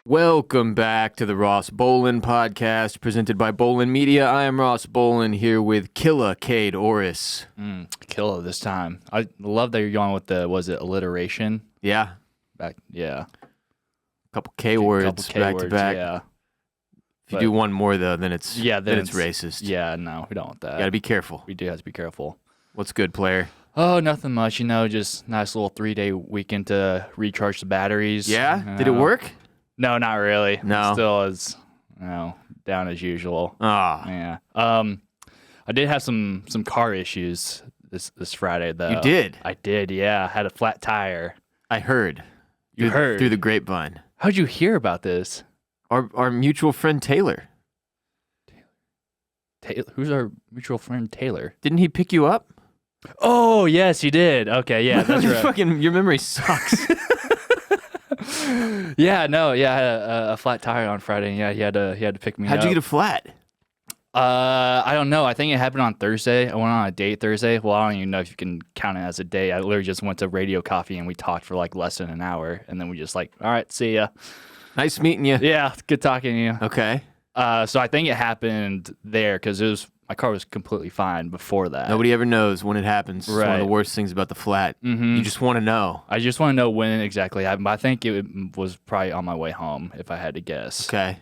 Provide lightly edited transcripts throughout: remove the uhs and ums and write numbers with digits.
Welcome back to the Ross Bolen podcast presented by Bolen Media. I am Ross Bolen here with Kade, Orris. Killa this time. I love that you're going with the, was it alliteration? Yeah. Yeah. Couple K words back to back. Yeah. If you do one more though, then it's racist. Yeah, no, we don't want that. You gotta be careful. We do have to be careful. What's good, player? Oh, nothing much. Just nice little 3-day weekend to recharge the batteries. Yeah? Did it work? No, not really. No. Still is, down as usual. Yeah. I did have some car issues this Friday though. You did? I did. Yeah. I had a flat tire. I heard. You heard through the grapevine. How'd you hear about this? Our mutual friend Taylor. Taylor. Who's our mutual friend Taylor? Didn't he pick you up? Oh yes, he did. Okay, yeah, that's right. Your memory sucks. I had a flat tire on Friday, and yeah, he had to pick me up. How'd you get a flat? I don't know. I think it happened on Thursday. I went on a date Thursday. Well, I don't even know if you can count it as a date. I literally just went to Radio Coffee and we talked for like less than an hour, and then we just like, all right, see ya. Nice meeting you. Yeah, good talking to you. Okay. So I think it happened there because my car was completely fine before that. Nobody ever knows when it happens. It's one of the worst things about the flat. Mm-hmm. You just want to know. I just want to know when it exactly happened. But I think it was probably on my way home, if I had to guess. Okay.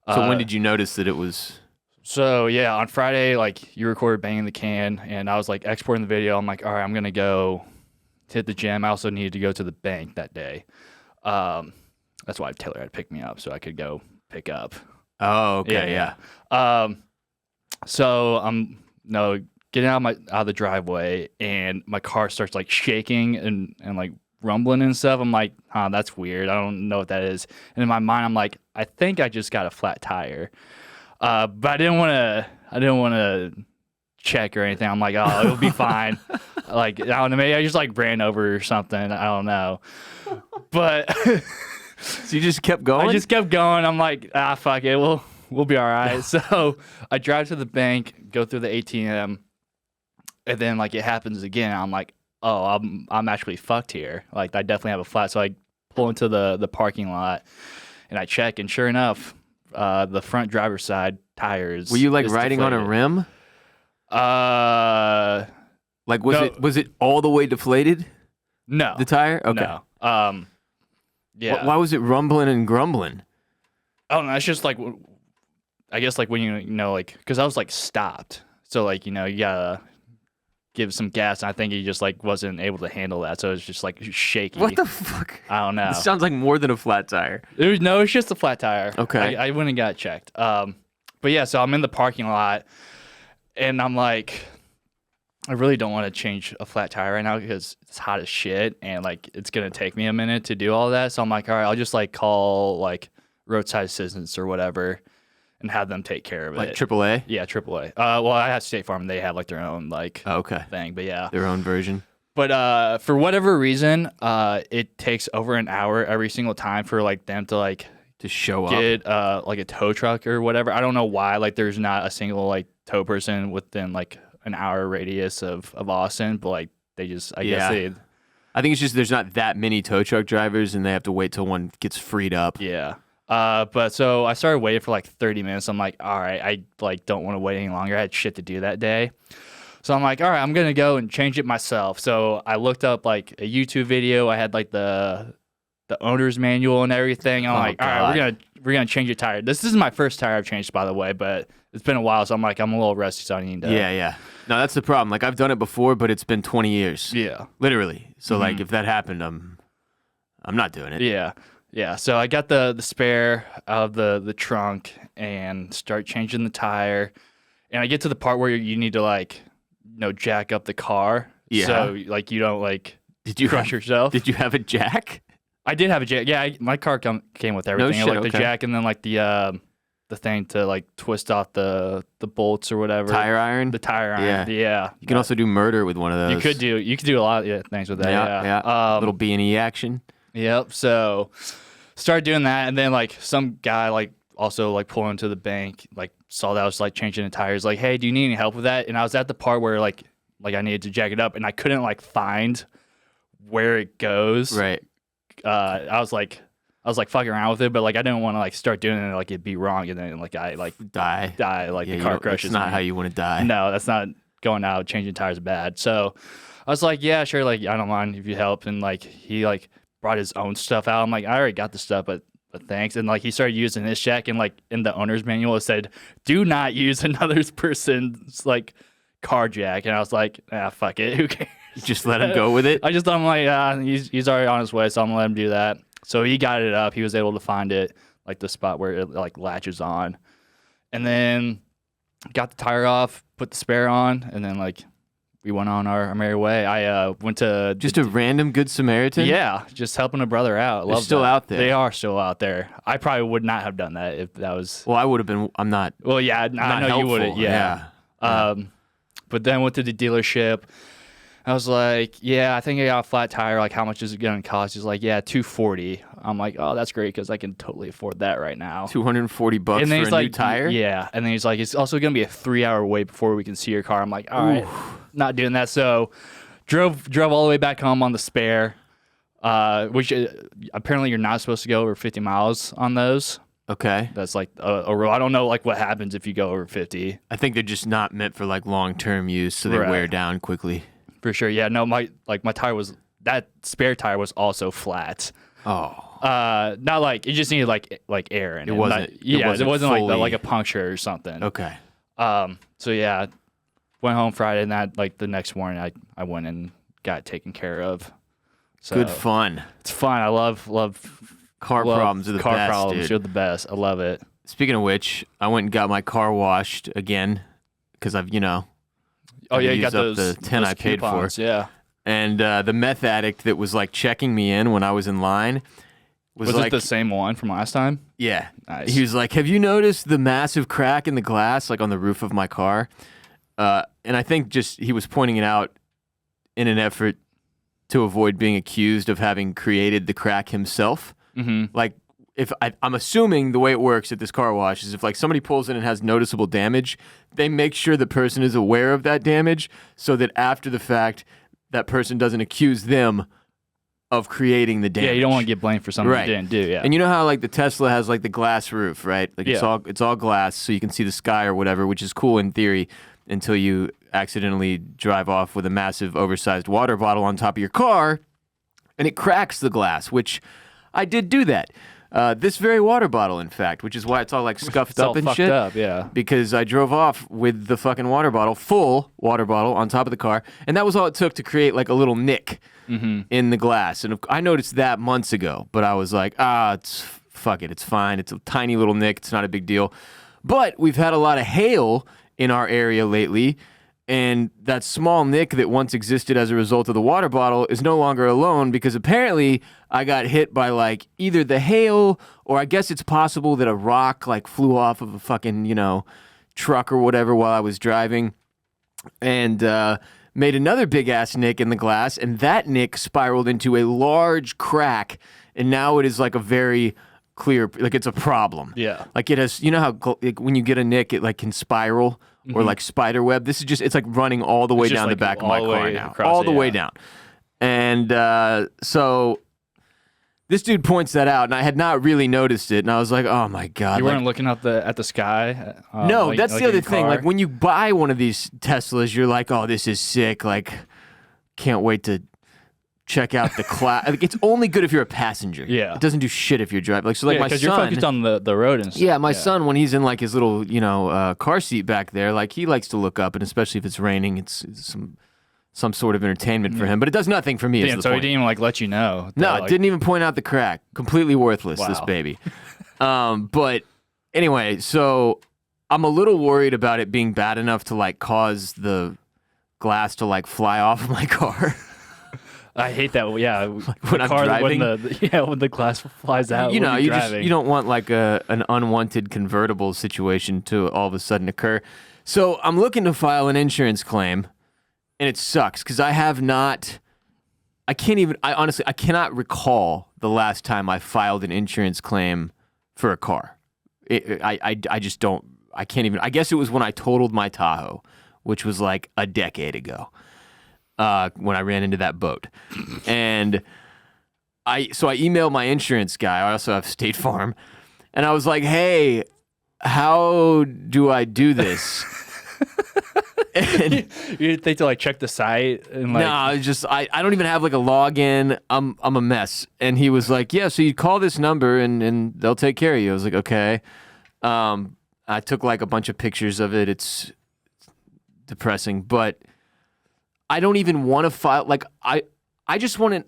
So when did you notice that it was? So yeah, on Friday, like you recorded banging the can, and I was like exporting the video. I'm like, all right, I'm gonna go hit the gym. I also needed to go to the bank that day. That's why Taylor had to pick me up so I could go pick up. Oh, okay, yeah. So I'm getting out of the driveway, and my car starts like shaking and like rumbling and stuff. I'm like, that's weird. I don't know what that is. And in my mind, I'm like, I think I just got a flat tire. But I didn't want to check or anything. I'm like, oh, it'll be fine. Like, I don't know, maybe I just like ran over or something. I don't know. But so you just kept going? I just kept going. I'm like, fuck it. We'll be all right. So I drive to the bank, go through the ATM, and then like it happens again. I'm like, oh, I'm actually fucked here. Like I definitely have a flat. So I pull into the parking lot and I check, and sure enough, the front driver's side tires. Were you like riding deflated. on a rim? Like was it all the way deflated? No. The tire? Okay. No. Yeah. Why was it rumbling and grumbling? Oh no, it's just like, I guess like when like, because I was like stopped, so like you gotta give some gas, and I think he just like wasn't able to handle that, so it's just like shaky. What the fuck? I don't know. This sounds like more than a flat tire. It's just a flat tire. Okay. I went and got checked. But yeah, so I'm in the parking lot, and I'm like, I really don't want to change a flat tire right now because it's hot as shit, and like it's gonna take me a minute to do all that. So I'm like, all right, I'll just like call like roadside assistance or whatever, and have them take care of it. Like AAA? Yeah, AAA. Well, I have State Farm. They have like their own like thing, but yeah, their own version. But for whatever reason, it takes over an hour every single time for like them to like to show get like a tow truck or whatever. I don't know why. Like, there's not a single like tow person within like an hour radius of Austin, but like they just I guess they. I think it's just there's not that many tow truck drivers, and they have to wait till one gets freed up. Yeah. But so I started waiting for like 30 minutes. I'm like, all right, I like don't want to wait any longer. I had shit to do that day. So I'm like, all right, I'm going to go and change it myself. So I looked up like a YouTube video. I had like the owner's manual and everything. I'm like, all right, we're going to change your tire. This is my first tire I've changed, by the way, but it's been a while. So I'm like, I'm a little rusty, so I need to. Yeah. No, that's the problem. Like I've done it before, but it's been 20 years. Yeah. Literally. So like if that happened, I'm not doing it. Yeah. Yeah, so I got the spare out of the trunk and start changing the tire, and I get to the part where you need to like, jack up the car. Yeah. So like you don't like crush yourself. Did you have a jack? I did have a jack. Yeah, my car came with everything. No shit, the jack, and then like the thing to like twist off the bolts or whatever. Tire iron. The tire iron. Yeah. You can also do murder with one of those. You could do a lot of things with that. Yeah. Little B&E action. Yep. So started doing that, and then like some guy like also like pulling into the bank, like saw that I was like changing the tires, like, hey, do you need any help with that? And I was at the part where like I needed to jack it up, and I couldn't like find where it goes. Right. I was like, I was like fucking around with it, but like I didn't want to like start doing it like it'd be wrong and then like I like die like yeah, the car crushes that's not me. how you want to die. No, that's not going out changing tires bad. So I was like, yeah, sure, like I don't mind if you help. And like he like brought his own stuff out. I'm like, I already got the stuff, but thanks. And like he started using his check, and like in the owner's manual it said, do not use another person's like car jack. And I was like, fuck it, who cares? You just let him go with it. I just thought, I'm like, he's already on his way, so I'm gonna let him do that. So he got it up. He was able to find it, like the spot where it like latches on, and then got the tire off, put the spare on, and then like we went on our merry way. I went to Just a random good Samaritan. yeah, just helping a brother out. They're still out there. They are still out there. I probably would not have done that if that was. Well, I would have been. I'm not. Well, yeah, I know helpful. you wouldn't. Yeah. But then went to the dealership. I was like, yeah, I think I got a flat tire. Like, how much is it going to cost? He's like, yeah, $240. I'm like, oh, that's great because I can totally afford that right now. $240 for And then he's a like, new tire. yeah. And then he's like, it's also going to be a 3-hour wait before we can see your car. I'm like, all right, not doing that. So drove all the way back home on the spare, which apparently you're not supposed to go over 50 miles on those. Okay. That's like a rule. I don't know like what happens if you go over 50. I think they're just not meant for like long-term use, so they Right. wear down quickly. For sure. Yeah. No, my tire was, that spare tire was also flat. Oh. Not like it just needed like air in it. It wasn't. It wasn't fully... like a puncture or something. Okay. So yeah, went home Friday, and that like the next morning I went and got it taken care of. So Good fun. It's fun. I love Car problems are the car best, problems. dude. You're the best. I love it. Speaking of which, I went and got my car washed again because I've Oh yeah, you used got up those the 10 those I paid coupons, for. Yeah. And the meth addict that was like checking me in when I was in line was like, it the same one from last time? yeah. Nice. He was like, have you noticed the massive crack in the glass, like on the roof of my car? And I think just he was pointing it out in an effort to avoid being accused of having created the crack himself. Mm-hmm. Like, if I'm assuming the way it works at this car wash is if like somebody pulls in and has noticeable damage, they make sure the person is aware of that damage so that after the fact, that person doesn't accuse them of creating the damage. Yeah, you don't want to get blamed for something Right. you didn't do. Yeah. And you know how like the Tesla has like the glass roof, right? Like it's all glass, so you can see the sky or whatever, which is cool in theory until you accidentally drive off with a massive oversized water bottle on top of your car, and it cracks the glass, which I did do that. This very water bottle, in fact, which is why it's all like scuffed It's all up and fucked shit. up, yeah. Because I drove off with the fucking water bottle, full water bottle on top of the car, and that was all it took to create like a little nick in the glass. And I noticed that months ago, but I was like, fuck it, it's fine. It's a tiny little nick. It's not a big deal. But we've had a lot of hail in our area lately, and that small nick that once existed as a result of the water bottle is no longer alone because apparently I got hit by like either the hail or I guess it's possible that a rock like flew off of a fucking, truck or whatever while I was driving and made another big ass nick in the glass, and that nick spiraled into a large crack, and now it is like a very clear, like it's a problem. Yeah. Like it has, you know how like, when you get a nick, it like can spiral or like spider web. This is just, it's like running all the way down the back of my car now. All the way down. And so this dude points that out, and I had not really noticed it, and I was like, oh my God. You weren't looking up at the sky? No, that's the other thing. car? Like when you buy one of these Teslas, you're like, oh, this is sick. Like, can't wait to check out the class. Like, it's only good if you're a passenger. Yeah. It doesn't do shit if you're driving. Like, so like my son. Because you're focused on the road and stuff. Yeah, my son, when he's in like his little, car seat back there, like he likes to look up, and especially if it's raining, it's some sort of entertainment for him. But it does nothing for me. Damn, so he didn't even like let you know. No, it didn't even point out the crack. Completely worthless, this Wow. baby. But anyway, so I'm a little worried about it being bad enough to like cause the glass to like fly off of my car. I hate that. Yeah, when I'm driving, when the glass flies out. you driving. don't want like an unwanted convertible situation to all of a sudden occur. So I'm looking to file an insurance claim, and it sucks because I honestly cannot recall the last time I filed an insurance claim for a car. I just don't. I can't even. I guess it was when I totaled my Tahoe, which was like a decade ago. When I ran into that boat. And I emailed my insurance guy. I also have State Farm, and I was like, "Hey, how do I do this?" And You think to like check the site and like no, it's just I don't even have like a login. I'm a mess. And he was like, "Yeah, so you call this number and they'll take care of you." I was like, "Okay." I took like a bunch of pictures of it. It's depressing, but I don't even want to file. Like I just want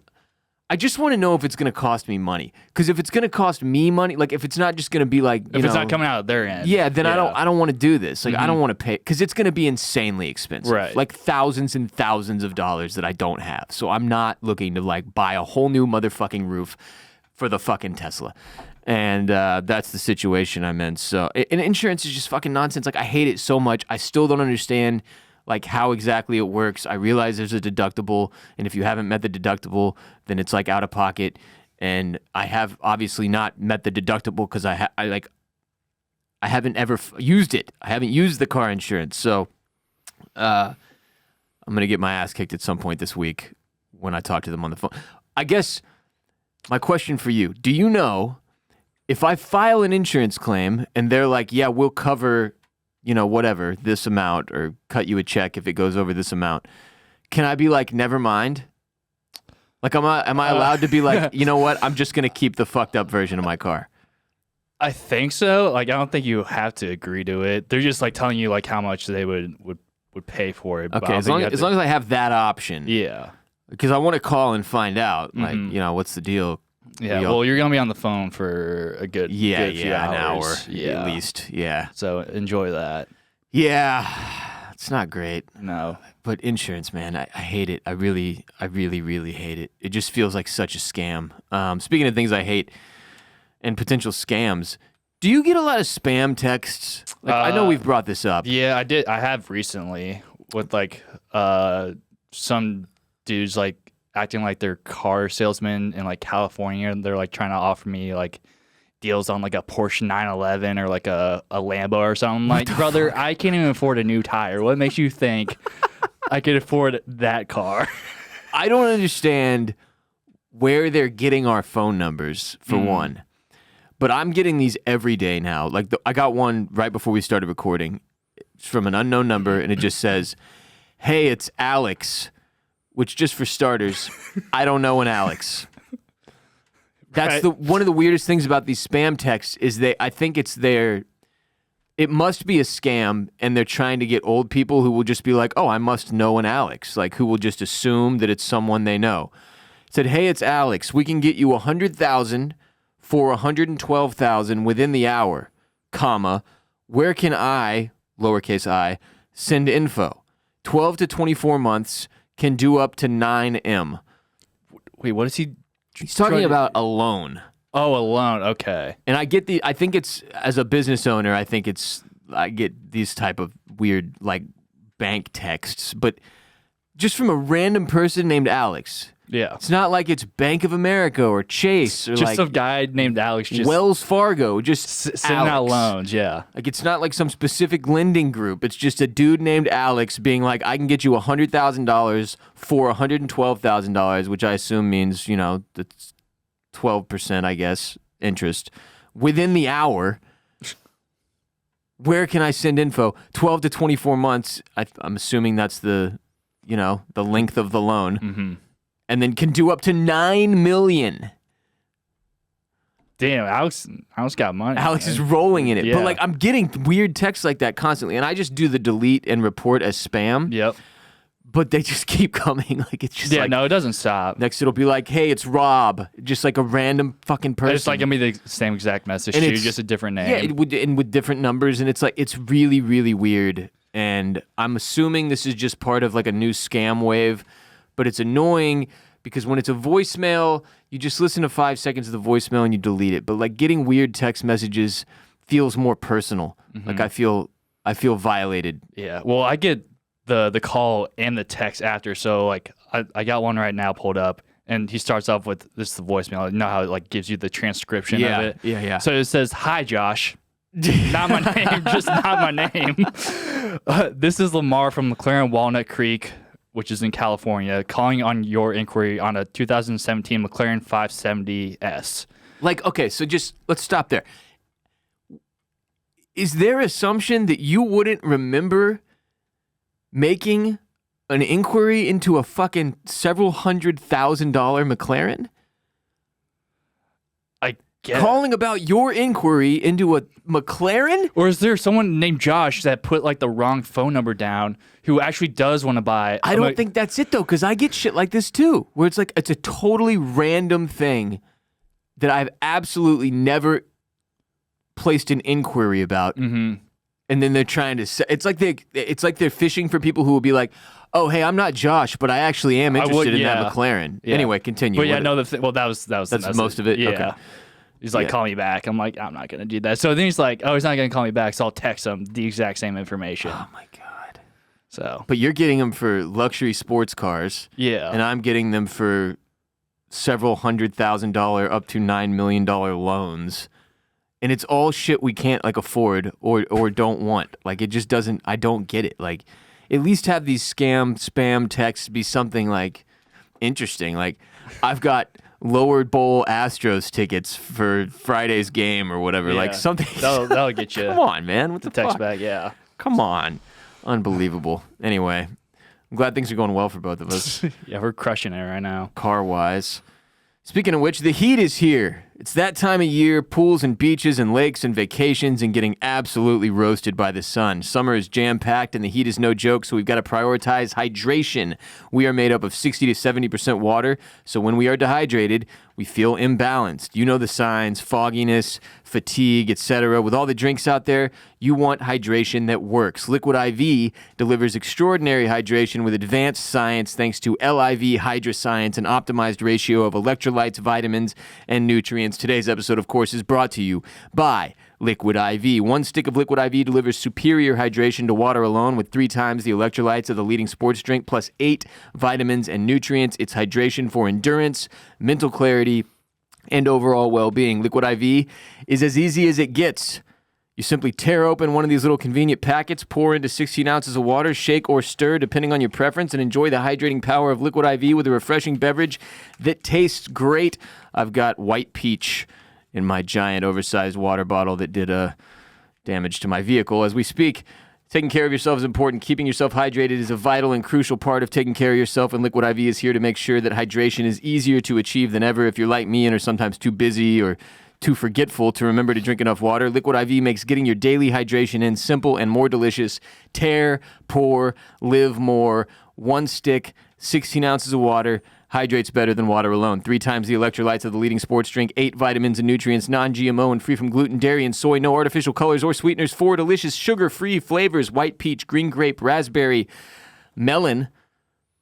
to know if it's going to cost me money. Because if it's going to cost me money, like if it's not just going to be like if it's not coming out of their end, yeah, then I don't want to do this. Like I don't want to pay because it's going to be insanely expensive, right? Like thousands and thousands of dollars that I don't have. So I'm not looking to like buy a whole new motherfucking roof for the fucking Tesla. And that's the situation I'm in. So, and insurance is just fucking nonsense. Like, I hate it so much. I still don't understand, like, how exactly it works. I realize there's a deductible, and if you haven't met the deductible, then it's, like, out of pocket. And I have obviously not met the deductible because I haven't ever used it. I haven't used the car insurance. So, I'm going to get my ass kicked at some point this week when I talk to them on the phone. I guess my question for you, do you know... if I file an insurance claim and they're like, yeah, we'll cover, whatever, this amount or cut you a check if it goes over this amount, can I be like, never mind? Like, am I allowed to be like, you know what? I'm just going to keep the fucked up version of my car. I think so. Like, I don't think you have to agree to it. They're just like telling you like how much they would pay for it. Okay, as long as I have that option. Yeah. Because I want to call and find out, like, what's the deal? Yeah, well, you're going to be on the phone for a good few hours. An hour at least, yeah. So enjoy that. Yeah, it's not great. No. But insurance, man, I hate it. I really, really hate it. It just feels like such a scam. Speaking of things I hate and potential scams, do you get a lot of spam texts? Like, I know we've brought this up. Yeah, I did. I have recently with like some dudes like acting like they're car salesmen in like California, and they're like trying to offer me like deals on like a Porsche 911 or like a Lambo or something. I'm like, brother, I can't even afford a new tire. What makes you think I could afford that car? I don't understand where they're getting our phone numbers, for one. But I'm getting these every day now. Like I got one right before we started recording. It's from an unknown number, and it just says, "Hey, it's Alex." Which, just for starters, I don't know an Alex. That's right. one of the weirdest things about these spam texts is I think it must be a scam, and they're trying to get old people who will just be like, oh, I must know an Alex, like who will just assume that it's someone they know. It said, hey, it's Alex. We can get you $100,000 for $112,000 within the hour, comma, where can I, lowercase I, send info? 12 to 24 months. Can do up to 9M. Wait, what is he? He's talking about a loan. Oh, a loan. Okay. And I think it's, as a business owner, I get these type of weird, like, bank texts. But just from a random person named Alex. Yeah. It's not like it's Bank of America or Chase or just like some guy named Alex. Just Wells Fargo. Just sending out loans. Yeah. Like, it's not like some specific lending group. It's just a dude named Alex being like, I can get you $100,000 for $112,000, which I assume means, that's 12%, I guess, interest within the hour. Where can I send info? 12 to 24 months. I'm assuming that's the length of the loan. Mm-hmm. And then can do up to $9 million. Damn, Alex got money. Alex is rolling in it. Yeah. But like, I'm getting weird texts like that constantly, and I just do the delete and report as spam. Yep. But they just keep coming. Like, it's just no, it doesn't stop. Next it'll be like, hey, it's Rob. Just like a random fucking person. It's like gonna be the same exact message and to you, just a different name. Yeah, and with different numbers, and it's like, it's really, really weird. And I'm assuming this is just part of like a new scam wave. But it's annoying because when it's a voicemail, you just listen to 5 seconds of the voicemail and you delete it. But like getting weird text messages feels more personal. Mm-hmm. Like I feel violated. Yeah. Well, I get the call and the text after. So like I got one right now pulled up, and he starts off with this is the voicemail. You know how it like gives you the transcription of it? Yeah. So it says, "Hi, Josh." Not my name, just not my name. This is Lamar from McLaren Walnut Creek. which is in California, calling on your inquiry on a 2017 McLaren 570S. Like, okay, so just let's stop there. Is there assumption that you wouldn't remember making an inquiry into a fucking several $100,000 McLaren? I get Calling about your inquiry into a McLaren? Or is there someone named Josh that put like the wrong phone number down who actually does want to buy? I don't think that's it though, because I get shit like this too, where it's like it's a totally random thing that I've absolutely never placed an inquiry about. Mm-hmm. And then they're trying to say, it's like they're fishing for people who will be like, "Oh, hey, I'm not Josh, but I actually am interested in that McLaren." Yeah. Anyway, continue. But yeah, no, that was that's most of it. Yeah. Okay. He's like, call me back. I'm like, I'm not gonna do that. So then he's like, oh, he's not gonna call me back. So I'll text him the exact same information. Oh my god. So, but you're getting them for luxury sports cars. Yeah. And I'm getting them for several $100,000 up to $9 million loans. And it's all shit we can't like afford or don't want. Like it just doesn't. I don't get it. Like at least have these spam texts be something like interesting. Like I've got lower bowl Astros tickets for Friday's game or whatever. Yeah. Like something. That'll get you. Come on, man. What the text fuck? back? Yeah. Come on. Unbelievable. Anyway, I'm glad things are going well for both of us. Yeah, we're crushing it right now. Car wise. Speaking of which, the heat is here. It's that time of year, pools and beaches and lakes and vacations and getting absolutely roasted by the sun. Summer is jam-packed and the heat is no joke, so we've got to prioritize hydration. We are made up of 60 to 70% water, so when we are dehydrated, we feel imbalanced. You know the signs, fogginess, fatigue, etc. With all the drinks out there, you want hydration that works. Liquid IV delivers extraordinary hydration with advanced science thanks to LIV Hydra Science, an optimized ratio of electrolytes, vitamins, and nutrients. Today's episode, of course, is brought to you by Liquid IV. One stick of Liquid IV delivers superior hydration to water alone with 3 times the electrolytes of the leading sports drink, plus 8 vitamins and nutrients. It's hydration for endurance, mental clarity, and overall well-being. Liquid IV is as easy as it gets. You simply tear open one of these little convenient packets, pour into 16 ounces of water, shake or stir depending on your preference, and enjoy the hydrating power of Liquid IV with a refreshing beverage that tastes great. I've got white peach in my giant oversized water bottle that did damage to my vehicle as we speak. Taking care of yourself is important. Keeping yourself hydrated is a vital and crucial part of taking care of yourself, and Liquid IV is here to make sure that hydration is easier to achieve than ever. If you're like me and are sometimes too busy or too forgetful to remember to drink enough water, Liquid IV makes getting your daily hydration in simple and more delicious. Tear, pour, live more. One stick, 16 ounces of water. Hydrates better than water alone. 3 times the electrolytes of the leading sports drink, 8 vitamins and nutrients, non-GMO and free from gluten, dairy, and soy. No artificial colors or sweeteners. 4 delicious sugar-free flavors: white peach, green grape, raspberry, melon,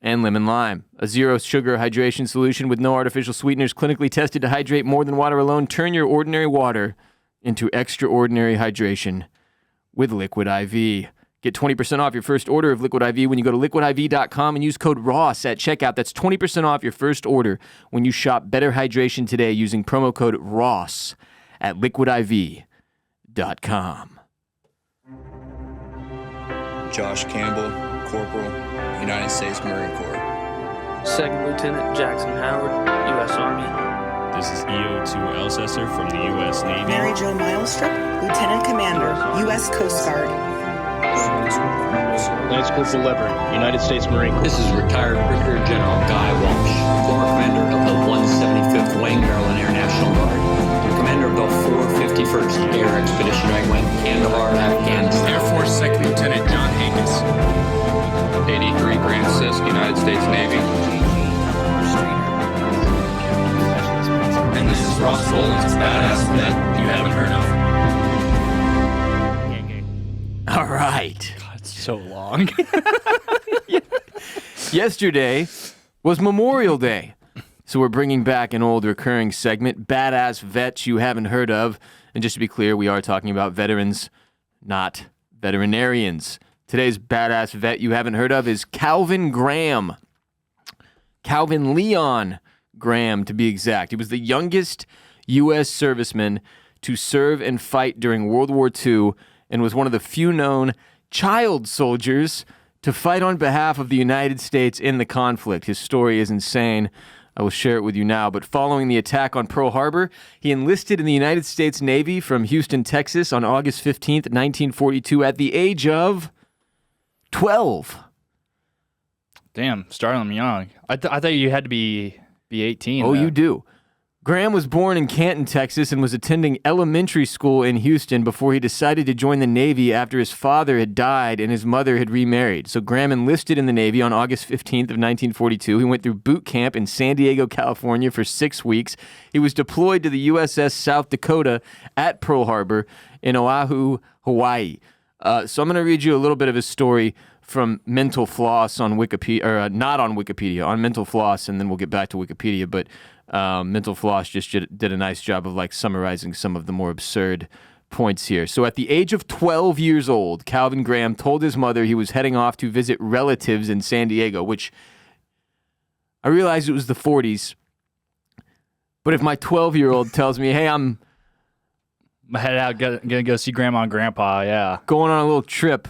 and lemon lime. A zero-sugar hydration solution with no artificial sweeteners, clinically tested to hydrate more than water alone. Turn your ordinary water into extraordinary hydration with Liquid IV. Get 20% off your first order of Liquid IV when you go to liquidiv.com and use code ROSS at checkout. That's 20% off your first order when you shop Better Hydration today using promo code ROSS at liquidiv.com. Josh Campbell, Corporal, United States Marine Corps. Second Lieutenant Jackson Howard, U.S. Army. This is EO2 Elsesser from the U.S. Navy. Mary Jo Milestrip, Lieutenant Commander, U.S. Coast Guard. Lance Corporal Lever, United States Marine Corps. This is retired Brigadier General Guy Walsh, former commander of the 175th Wing, Maryland Air National Guard, and commander of the 451st Air Expeditionary Wing, Kandahar, Afghanistan. Air Force Second Lieutenant John Hankus. 83 Grant Sisk, United States Navy. And this is Ross Bolen's badass vet you haven't heard of. All right. God, it's so long. Yesterday was Memorial Day, so we're bringing back an old recurring segment, Badass Vets You Haven't Heard Of. And just to be clear, we are talking about veterans, not veterinarians. Today's Badass Vet You Haven't Heard Of is Calvin Graham. Calvin Leon Graham, to be exact. He was the youngest U.S. serviceman to serve and fight during World War II and was one of the few known child soldiers to fight on behalf of the United States in the conflict. His story is insane. I will share it with you now. But following the attack on Pearl Harbor, he enlisted in the United States Navy from Houston, Texas on August 15th, 1942 at the age of 12. Damn, starting them young. I thought you had to be 18. Oh, though. you do. Graham was born in Canton, Texas, and was attending elementary school in Houston before he decided to join the Navy after his father had died and his mother had remarried. So Graham enlisted in the Navy on August 15th of 1942. He went through boot camp in San Diego, California for 6 weeks. He was deployed to the USS South Dakota at Pearl Harbor in Oahu, Hawaii. So I'm going to read you a little bit of his story from Mental Floss on Wikipedia, or not on Wikipedia, on Mental Floss, and then we'll get back to Wikipedia, but Mental Floss just did a nice job of like summarizing some of the more absurd points here. So at the age of 12 years old, Calvin Graham told his mother he was heading off to visit relatives in San Diego, which I realized it was the 40s, but if my 12-year-old tells me, hey, I'm head out, gonna go see Grandma and Grandpa, yeah. going on a little trip,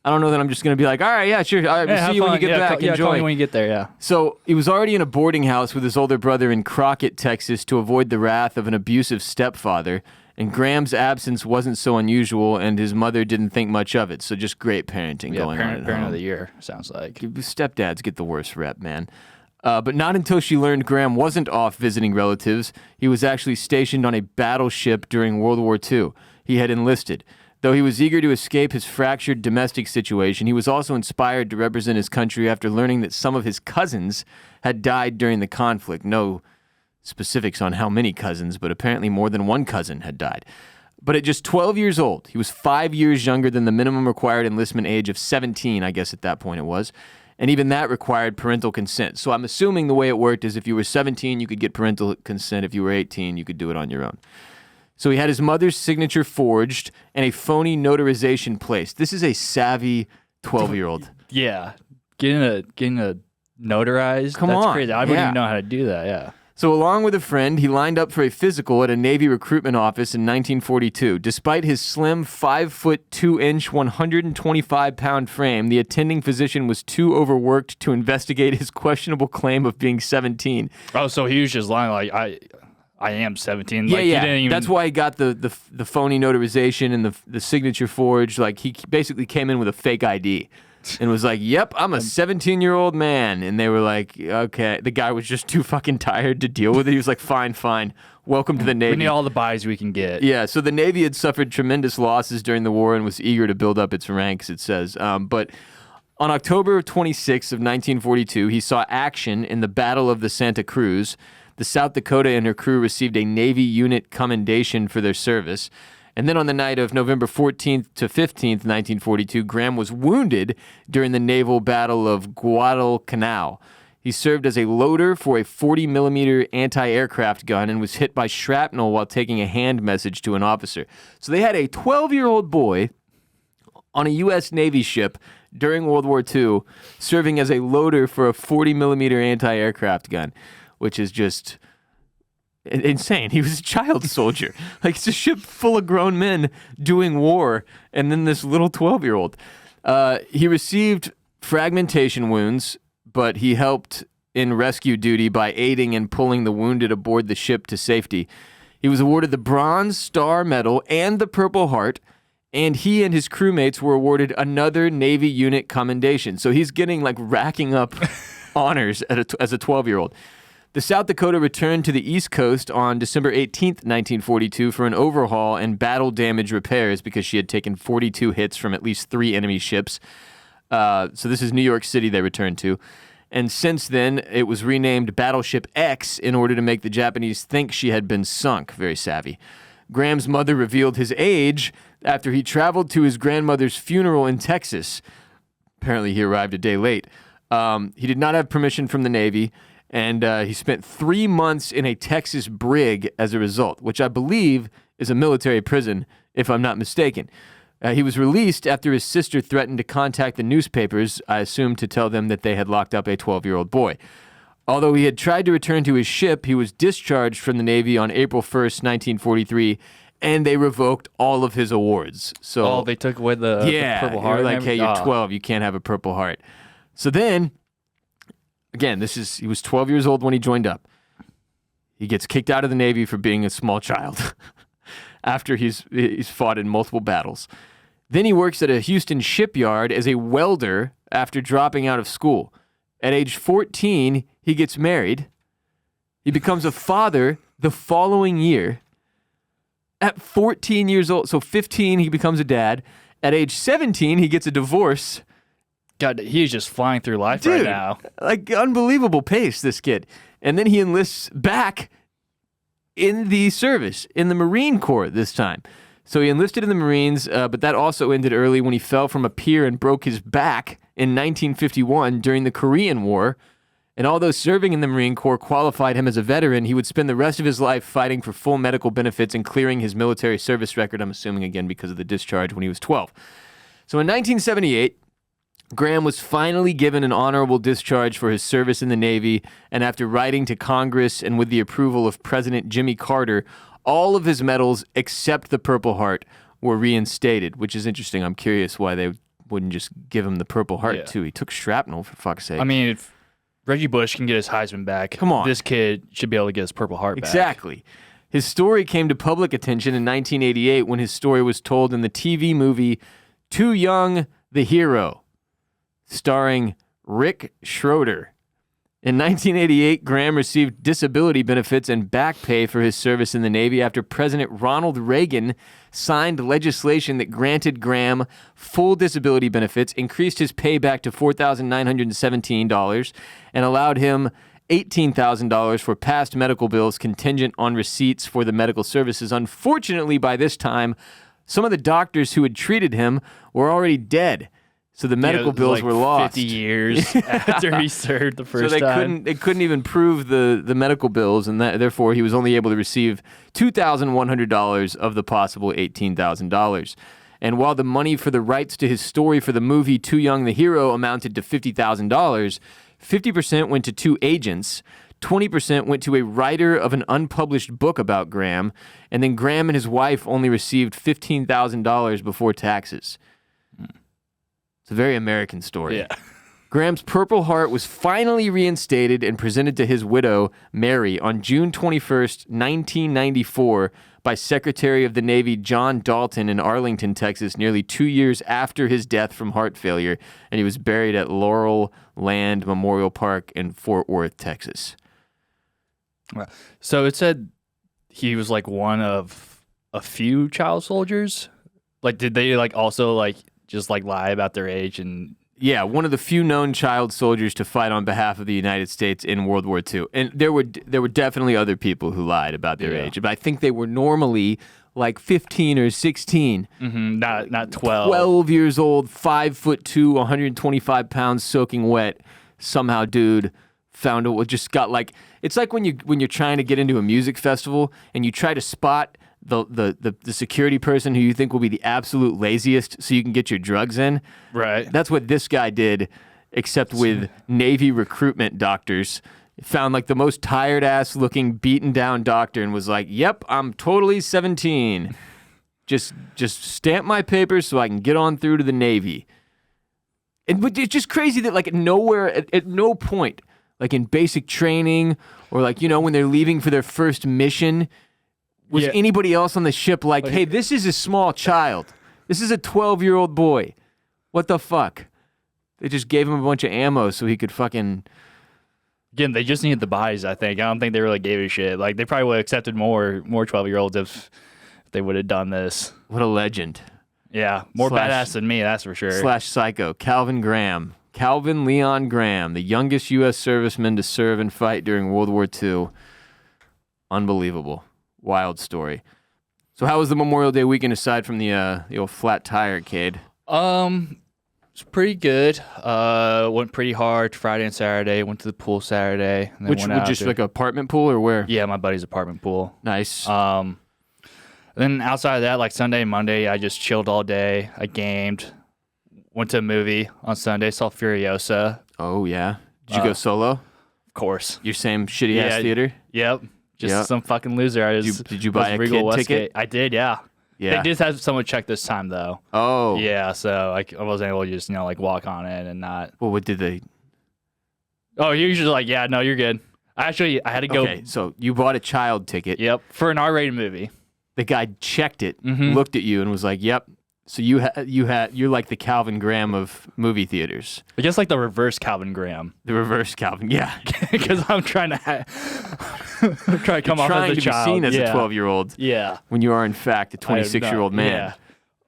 I don't know that I'm just going to be like, all right, yeah, sure. All right, we'll see you when you get back. Enjoy. Call me when you get there, yeah. So he was already in a boarding house with his older brother in Crockett, Texas, to avoid the wrath of an abusive stepfather. And Graham's absence wasn't so unusual, and his mother didn't think much of it. So just great parenting going on at home. Parent of the year, sounds like. Stepdads get the worst rep, man. But not until she learned Graham wasn't off visiting relatives. He was actually stationed on a battleship during World War II. He had enlisted. Though he was eager to escape his fractured domestic situation, he was also inspired to represent his country after learning that some of his cousins had died during the conflict. No specifics on how many cousins, but apparently more than one cousin had died. But at just 12 years old, he was 5 years younger than the minimum required enlistment age of 17, I guess at that point it was. And even that required parental consent. So I'm assuming the way it worked is if you were 17, you could get parental consent. If you were 18, you could do it on your own. So he had his mother's signature forged and a phony notarization placed. This is a savvy 12-year-old. Yeah. Getting a notarized? Come that's on. Crazy. I wouldn't even know how to do that, yeah. So along with a friend, he lined up for a physical at a Navy recruitment office in 1942. Despite his slim 5'2", 125-pound frame, the attending physician was too overworked to investigate his questionable claim of being 17. Oh, so he was just lying like, I am 17. Yeah, like, yeah. He didn't even... That's why he got the phony notarization and the signature forged. Like, he basically came in with a fake ID and was like, yep, I'm a 17-year-old man. And they were like, okay. The guy was just too fucking tired to deal with it. He was like, fine. Welcome to the Navy. We need all the buys we can get. Yeah, so the Navy had suffered tremendous losses during the war and was eager to build up its ranks, it says. But on October 26th of 1942, he saw action in the Battle of the Santa Cruz. The South Dakota and her crew received a Navy unit commendation for their service. And then on the night of November 14th to 15th, 1942, Graham was wounded during the naval battle of Guadalcanal. He served as a loader for a 40-millimeter anti-aircraft gun and was hit by shrapnel while taking a hand message to an officer. So they had a 12-year-old boy on a U.S. Navy ship during World War II serving as a loader for a 40-millimeter anti-aircraft gun, which is just insane. He was a child soldier. Like, it's a ship full of grown men doing war, and then this little 12-year-old. He received fragmentation wounds, but he helped in rescue duty by aiding and pulling the wounded aboard the ship to safety. He was awarded the Bronze Star Medal and the Purple Heart, and he and his crewmates were awarded another Navy unit commendation. So he's getting, like, racking up honors as a 12-year-old. The South Dakota returned to the East Coast on December 18th, 1942 for an overhaul and battle damage repairs because she had taken 42 hits from at least 3 enemy ships. So this is New York City they returned to. And since then, it was renamed Battleship X in order to make the Japanese think she had been sunk. Very savvy. Graham's mother revealed his age after he traveled to his grandmother's funeral in Texas. Apparently, he arrived a day late. He did not have permission from the Navy, and he spent 3 months in a Texas brig as a result, which I believe is a military prison, if I'm not mistaken. He was released after his sister threatened to contact the newspapers, I assume to tell them that they had locked up a 12-year-old boy. Although he had tried to return to his ship, he was discharged from the Navy on April 1st, 1943, and they revoked all of his awards. So they took away the Purple Heart. You're like, hey, you're 12, you can't have a Purple Heart. So then, again, he was 12 years old when he joined up. He gets kicked out of the Navy for being a small child after he's fought in multiple battles. Then he works at a Houston shipyard as a welder after dropping out of school. At age 14, he gets married. He becomes a father the following year. At 14 years old, so 15, he becomes a dad. At age 17, he gets a divorce. God, he's just flying through life Dude, right now. Like, unbelievable pace, this kid. And then he enlists back in the service, in the Marine Corps this time. So he enlisted in the Marines, but that also ended early when he fell from a pier and broke his back in 1951 during the Korean War. And although serving in the Marine Corps qualified him as a veteran, he would spend the rest of his life fighting for full medical benefits and clearing his military service record, I'm assuming again because of the discharge when he was 12. So in 1978, Graham was finally given an honorable discharge for his service in the Navy, and after writing to Congress and with the approval of President Jimmy Carter, all of his medals except the Purple Heart were reinstated, which is interesting. I'm curious why they wouldn't just give him the Purple Heart, too. He took shrapnel, for fuck's sake. I mean, if Reggie Bush can get his Heisman back, come on, this kid should be able to get his Purple Heart back. Exactly. His story came to public attention in 1988 when his story was told in the TV movie Too Young, the Hero, starring Rick Schroeder. In 1988, Graham received disability benefits and back pay for his service in the Navy after President Ronald Reagan signed legislation that granted Graham full disability benefits, increased his pay back to $4,917, and allowed him $18,000 for past medical bills contingent on receipts for the medical services. Unfortunately, by this time, some of the doctors who had treated him were already dead. So the medical bills were lost. 50 years after he served the first time. They couldn't even prove the medical bills, and therefore he was only able to receive $2,100 of the possible $18,000. And while the money for the rights to his story for the movie Too Young the Hero amounted to $50,000, 50% went to two agents, 20% went to a writer of an unpublished book about Graham, and then Graham and his wife only received $15,000 before taxes. It's a very American story. Yeah. Graham's Purple Heart was finally reinstated and presented to his widow, Mary, on June 21st, 1994, by Secretary of the Navy John Dalton in Arlington, Texas, nearly 2 years after his death from heart failure, and he was buried at Laurel Land Memorial Park in Fort Worth, Texas. So it said he was like one of a few child soldiers? Like, did they like also like just like lie about their age? And yeah, one of the few known child soldiers to fight on behalf of the United States in World War II. And there were definitely other people who lied about their age, but I think they were normally like 15 or 16. Not 12. 12 years old, 5'2", 125 pounds, soaking wet. Somehow, dude found it. Just got like, it's like when you're trying to get into a music festival and you try to spot the security person who you think will be the absolute laziest so you can get your drugs in. Right. That's what this guy did, except with Navy recruitment doctors. Found like the most tired ass looking beaten down doctor and was like, yep, I'm totally 17. Just stamp my papers so I can get on through to the Navy. And it's just crazy that like nowhere, at no point, like in basic training or like, you know, when they're leaving for their first mission, was anybody else on the ship like, hey, this is a small child. This is a 12-year-old boy. What the fuck? They just gave him a bunch of ammo so he could fucking... Again, they just needed the bodies, I think. I don't think they really gave a shit. Like, they probably would have accepted more 12-year-olds if they would have done this. What a legend. Yeah, more badass than me, that's for sure. /psycho, Calvin Graham. Calvin Leon Graham, the youngest U.S. serviceman to serve and fight during World War II. Unbelievable. Wild story. So how was the Memorial Day weekend aside from the old flat tire, Kade? It's pretty good. Went pretty hard Friday and Saturday. Went to the pool Saturday. And then Which just like an apartment pool or where? Yeah, my buddy's apartment pool. Nice. Then outside of that, like Sunday and Monday, I just chilled all day. I gamed. Went to a movie on Sunday. Saw Furiosa. Oh yeah. Did you go solo? Of course. Your same shitty ass theater? Yep. just some fucking loser. Did you buy a Regal kid Westgate. ticket? I did, yeah. Yeah. They did have someone check this time though. Oh. Yeah, so I wasn't able to just like walk on in and not. Well, what did they? Oh, you're usually like, yeah, no, you're good. I had to go. Okay, so you bought a child ticket. Yep, for an R-rated movie. The guy checked it, looked at you, and was like, "Yep." So you're like the Calvin Graham of movie theaters. I guess like the reverse Calvin Graham. The reverse Calvin, yeah. Because I'm trying to come off as a child. Trying to be seen as a 12-year-old. Yeah. When you are in fact a 26-year-old man.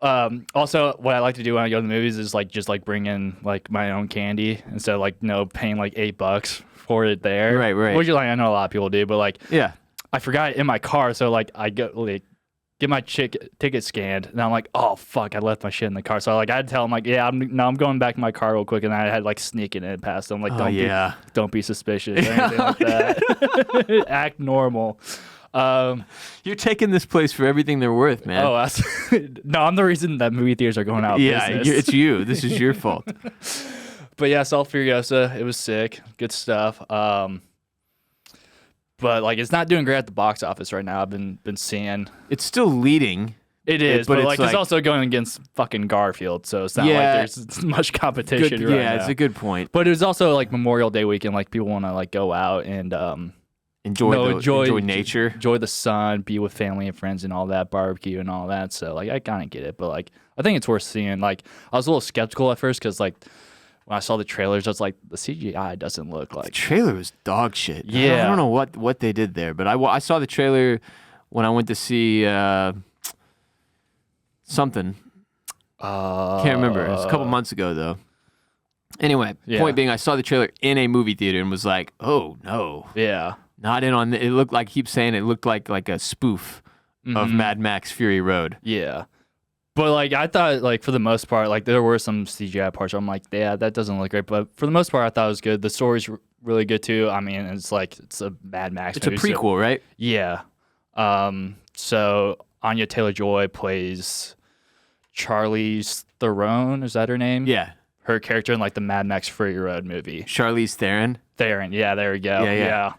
Yeah. Also, what I like to do when I go to the movies is like just like bring in like my own candy instead of like paying like $8 for it there. Right. Which like I know a lot of people do, but like yeah, I forgot it in my car, so like I go like get my ticket scanned, and I'm like, oh fuck, I left my shit in the car. So like I had to tell him like, yeah, I'm going back in my car real quick, and I had like sneaking it past them like, don't be suspicious or anything like that. Act normal. You're taking this place for everything they're worth, man. Oh, no, I'm the reason that movie theaters are going out of business. It's you. This is your fault. But yeah, Salt Furiosa, it was sick. Good stuff. But like it's not doing great at the box office right now. I've been seeing. It's still leading. It is, but like it's also going against fucking Garfield, so it's not like there's much competition right now. Yeah, it's a good point. But it was also like Memorial Day weekend, like people want to like go out and enjoy nature, enjoy the sun, be with family and friends and all that, barbecue and all that. So like I kind of get it, but like I think it's worth seeing. Like I was a little skeptical at first because like when I saw the trailers, I was like, the CGI doesn't look like. The trailer was dog shit. Yeah, I don't know what they did there, but I saw the trailer when I went to see something. Can't remember. It was a couple months ago though. Anyway, point being, I saw the trailer in a movie theater and was like, oh no. Yeah. Not in on it looked like it looked like a spoof of Mad Max Fury Road. Yeah. But like I thought like for the most part, like there were some CGI parts where I'm like, yeah, that doesn't look great. But for the most part I thought it was good. The story's really good too. I mean, it's a Mad Max It's movie, a prequel, right? Yeah. So Anya Taylor-Joy plays Charlize Theron, is that her name? Yeah. Her character in like the Mad Max Fury Road movie. Charlize Theron. Yeah, there we go. Yeah.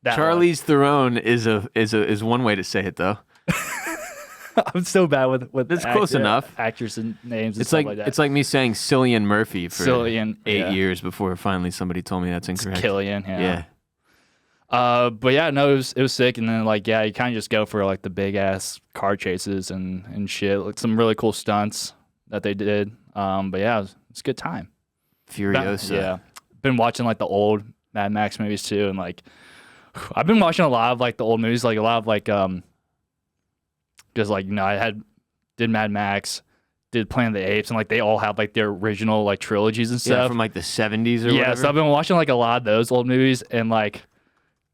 Charlize Theron is one way to say it though. I'm so bad with it's close enough. Actors and names. And it's stuff like that. It's like me saying Cillian Murphy for Cillian, 8 years before finally somebody told me that's incorrect. It's Killian, yeah. But yeah, no, it was sick, and then like you kind of just go for like the big ass car chases and shit, like some really cool stunts that they did. But yeah, it's a good time. Furiosa. Been watching like the old Mad Max movies too, and like I've been watching a lot of like the old movies, like a lot of like because like I did Mad Max, did Planet of the Apes, and like they all have like their original like trilogies and stuff from like the 70s or whatever. Yeah, so I've been watching like a lot of those old movies, and like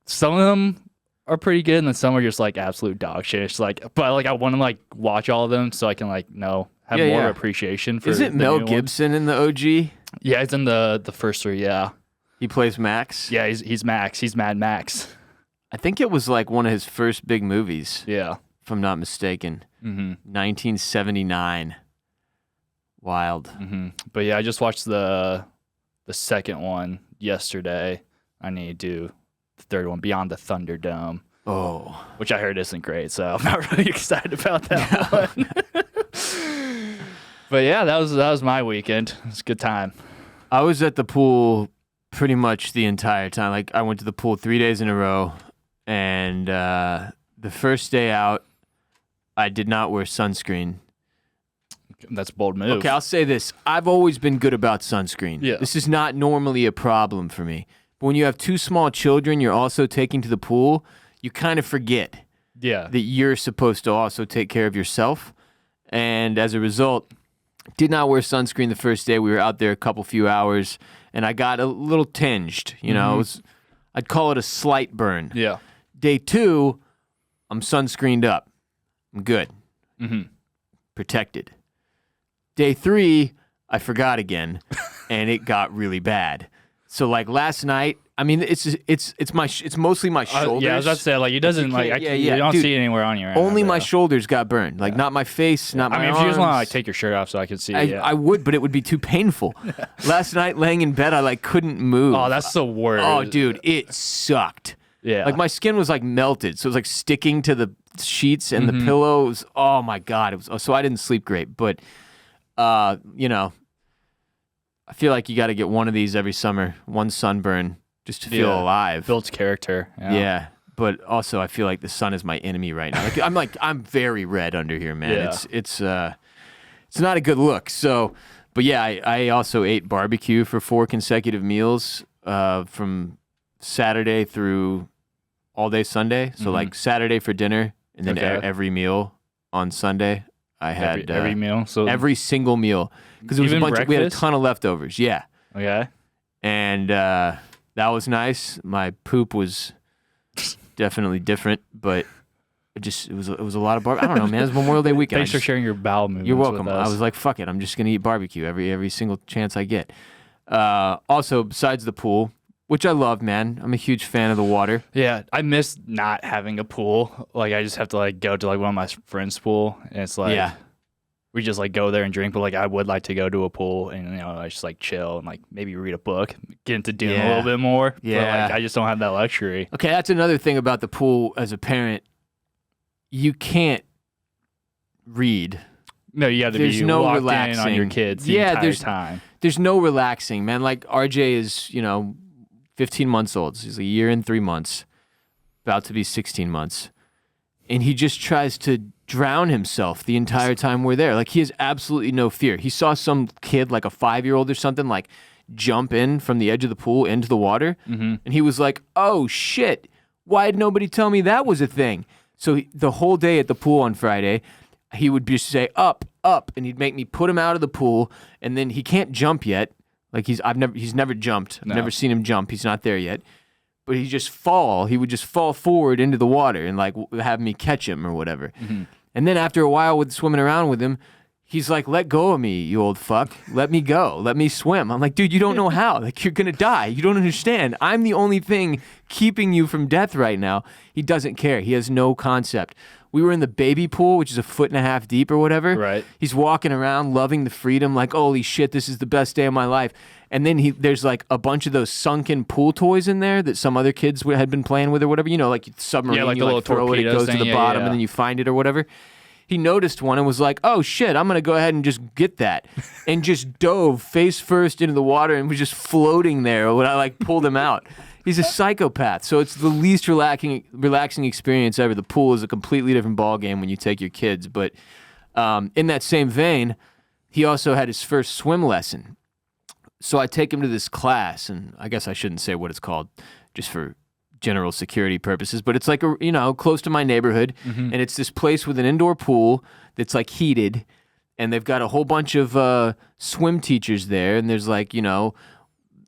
some of them are pretty good, and then some are just like absolute dog shit. It's like, but like I want to like watch all of them so I can like have more appreciation for. Isn't Mel Gibson in the OG? Yeah, he's in the first three. Yeah, he plays Max. Yeah, he's Max. He's Mad Max. I think it was like one of his first big movies. Yeah. If I'm not mistaken. 1979. Wild. But yeah, I just watched the second one yesterday. I need to do the third one, Beyond the Thunderdome. Oh. Which I heard isn't great, so I'm not really excited about that one. But yeah, that was my weekend. It was a good time. I was at the pool pretty much the entire time. Like I went to the pool 3 days in a row, and the first day out, I did not wear sunscreen. That's a bold move. Okay, I'll say this. I've always been good about sunscreen. Yeah. This is not normally a problem for me. But when you have two small children you're also taking to the pool, you kind of forget that you're supposed to also take care of yourself. And as a result, did not wear sunscreen the first day. We were out there a few hours, and I got a little tinged. You know, I'd call it a slight burn. Yeah. Day 2, I'm sunscreened up. I'm good. Protected. Day 3, I forgot again, and it got really bad. So like last night, I mean, it's mostly my shoulders. Yeah, I was about to say like it doesn't like you don't see it anywhere on you. Right only now, my shoulders got burned, like not my face, not my arms. I mean, if you just want to like take your shirt off so I can see it. I would, but it would be too painful. Last night, laying in bed, I like couldn't move. Oh, that's the worst. Oh, dude, it sucked. Yeah. Like my skin was like melted, so it was like sticking to the sheets and the pillows. Oh my God. So I didn't sleep great, but you know, I feel like you got to get one of these every summer, one sunburn just to feel alive. Builds character. Yeah. But also I feel like the sun is my enemy right now. I'm very red under here, man. Yeah. It's not a good look. So, but yeah, I also ate barbecue for 4 consecutive meals from Saturday through all day Sunday. So like Saturday for dinner and then every meal on Sunday. I had every meal. So every single meal because it was we had a ton of leftovers. Yeah. Okay. And that was nice. My poop was definitely different, but it was a lot of barbecue. I don't know, man. It's Memorial Day weekend. Thanks for sharing your bowel movements. You're welcome. With us. I was like, fuck it. I'm just gonna eat barbecue every single chance I get. Also, besides the pool, which I love, man. I'm a huge fan of the water. Yeah, I miss not having a pool. Like I just have to like go to like one of my friends' pool, and it's like we just like go there and drink. But like I would like to go to a pool and I just like chill and like maybe read a book, get into Dune a little bit more. Yeah, but, like I just don't have that luxury. Okay, that's another thing about the pool as a parent. You can't read. No, you have to be locked in on your kids the entire time. There's no relaxing, man. Like RJ is, 15 months old. So he's a year and 3 months, about to be 16 months. And he just tries to drown himself the entire time we're there. Like he has absolutely no fear. He saw some kid, like a 5-year-old or something, like jump in from the edge of the pool into the water. And he was like, oh shit, why did nobody tell me that was a thing? So the whole day at the pool on Friday, he would just say, up, up, and he'd make me put him out of the pool, and then he can't jump yet. Like he's never jumped. I've never seen him jump. He's not there yet. But he would just fall forward into the water and like have me catch him or whatever. And then after a while with swimming around with him, he's like, let go of me, you old fuck. Let me go. Let me swim. I'm like, dude, you don't know how. Like, you're going to die. You don't understand. I'm the only thing keeping you from death right now. He doesn't care. He has no concept. We were in the baby pool, which is 1.5 feet deep or whatever. Right. He's walking around loving the freedom, like, holy shit, this is the best day of my life. And then there's like a bunch of those sunken pool toys in there that some other kids had been playing with or whatever. Like submarine, yeah, like you the like throw it, it goes to the bottom, and then you find it or whatever. He noticed one and was like, oh shit, I'm going to go ahead and just get that. And just dove face first into the water and was just floating there when I like pulled him out. He's a psychopath. So it's the least relaxing experience ever. The pool is a completely different ballgame when you take your kids. But in that same vein, he also had his first swim lesson. So I take him to this class, and I guess I shouldn't say what it's called just for general security purposes, but it's like close to my neighborhood, and it's this place with an indoor pool that's like heated, and they've got a whole bunch of swim teachers there, and there's like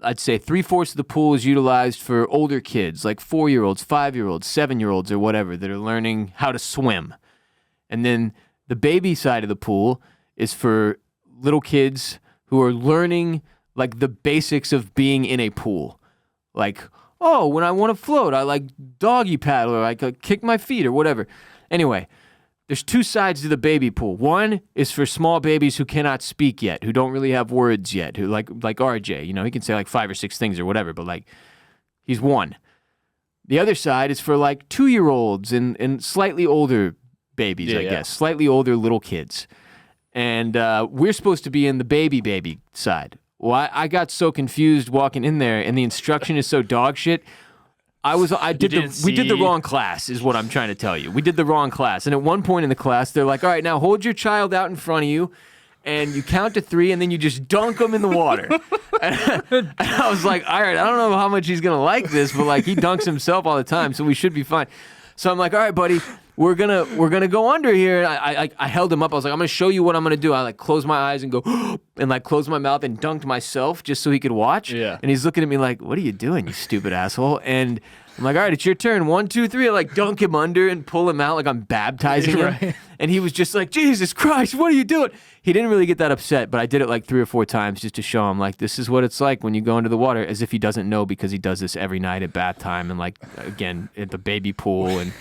I'd say 3/4 of the pool is utilized for older kids, like 4-year-olds, 5-year-olds, 7-year-olds, or whatever, that are learning how to swim. And then the baby side of the pool is for little kids who are learning like the basics of being in a pool. Like, oh, when I want to float, I like doggy paddle, or I kick my feet or whatever. Anyway, there's 2 sides to the baby pool. One is for small babies who cannot speak yet, who don't really have words yet, who like RJ, he can say like 5 or 6 things or whatever, but like he's one. The other side is for like 2-year-olds and slightly older babies, I guess, slightly older little kids. And we're supposed to be in the baby side. Well, I got so confused walking in there, and the instruction is so dog shit. We did the wrong class, is what I'm trying to tell you. We did the wrong class. And at one point in the class, they're like, all right, now hold your child out in front of you, and you count to 3, and then you just dunk them in the water. And I was like, all right, I don't know how much he's going to like this, but like he dunks himself all the time, so we should be fine. So I'm like, all right, buddy, we're gonna go under here. And I held him up. I was like, I'm gonna show you what I'm gonna do. I like closed my eyes and go and like closed my mouth and dunked myself just so he could watch. Yeah. And he's looking at me like, what are you doing, you stupid asshole? And I'm like, all right, it's your turn. 1, 2, 3. I like dunk him under and pull him out like I'm baptizing him. Right. And he was just like, Jesus Christ, what are you doing? He didn't really get that upset, but I did it like 3 or 4 times just to show him like, this is what it's like when you go into the water, as if he doesn't know, because he does this every night at bath time and like again at the baby pool. And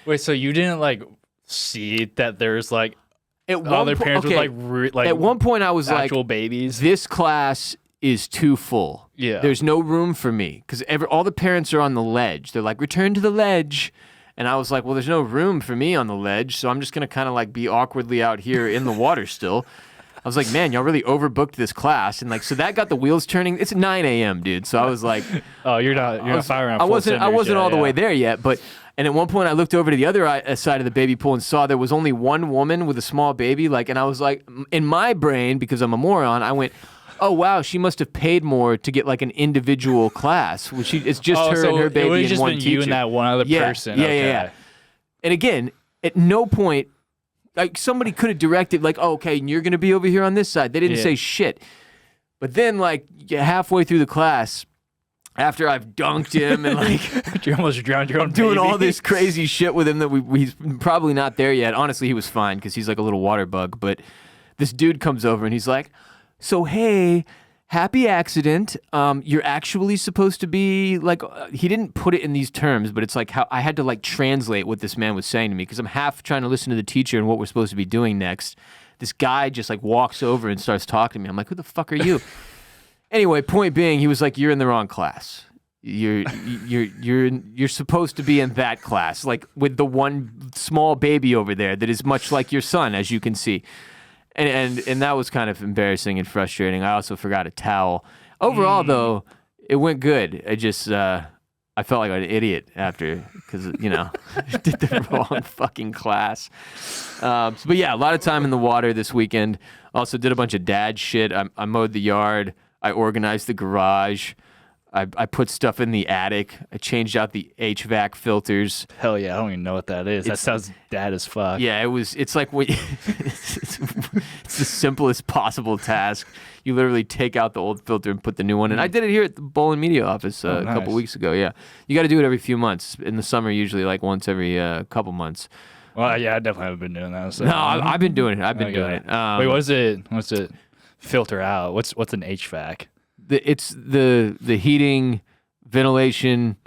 wait, so you didn't like see that there's like other parents with like at one point I was like, actual babies? This class is too full. Yeah. There's no room for me because all the parents are on the ledge. They're like, return to the ledge. And I was like, well, there's no room for me on the ledge, so I'm just going to kind of like be awkwardly out here in the water still. I was like, man, y'all really overbooked this class. And like, so that got the wheels turning. It's 9 a.m., dude. So I was like, oh, you're not firing on full I wasn't cylinders all the yet, way there yet. And at one point I looked over to the other side of the baby pool and saw there was only one woman with a small baby. Like, and I was like, in my brain, because I'm a moron, I went, oh, wow, she must have paid more to get like an individual class. Which it's just her and her baby it was and just one been teacher. you and that one other person. Yeah, Okay. yeah. And again, at no point, like somebody could have directed, like, oh, okay, you're going to be over here on this side. They didn't say shit. But then, like, halfway through the class, after I've dunked him and like you almost drowned your own doing baby. all this crazy shit with him that he's probably not there yet. Honestly, he was fine because he's like a little water bug. But this dude comes over and he's like, so, hey, happy accident. You're actually supposed to be like, he didn't put it in these terms, but it's like how I had to like translate what this man was saying to me because I'm half trying to listen to the teacher and what we're supposed to be doing next. This guy just like walks over and starts talking to me. I'm like, who the fuck are you? Anyway, point being, he was like, you're in the wrong class. You're supposed to be in that class, like with the one small baby over there that is much like your son, as you can see. And that was kind of embarrassing and frustrating. I also forgot a towel. Overall, though, it went good. I just I felt like an idiot after because did the wrong fucking class. But yeah, a lot of time in the water this weekend. Also did a bunch of dad shit. I mowed the yard. I organized the garage. I put stuff in the attic. I changed out the HVAC filters. Hell yeah, I don't even know what that is. That sounds dad as fuck. Yeah, it's like it's the simplest possible task. You literally take out the old filter and put the new one in. I did it here at the Bolen Media office a couple weeks ago. Yeah, you got to do it every few months. In the summer, usually like once every couple months. Well, yeah, I definitely haven't been doing that. So. No, I've been doing it. Doing it. Wait, what's it? Filter out. What's an HVAC? It's the heating, ventilation,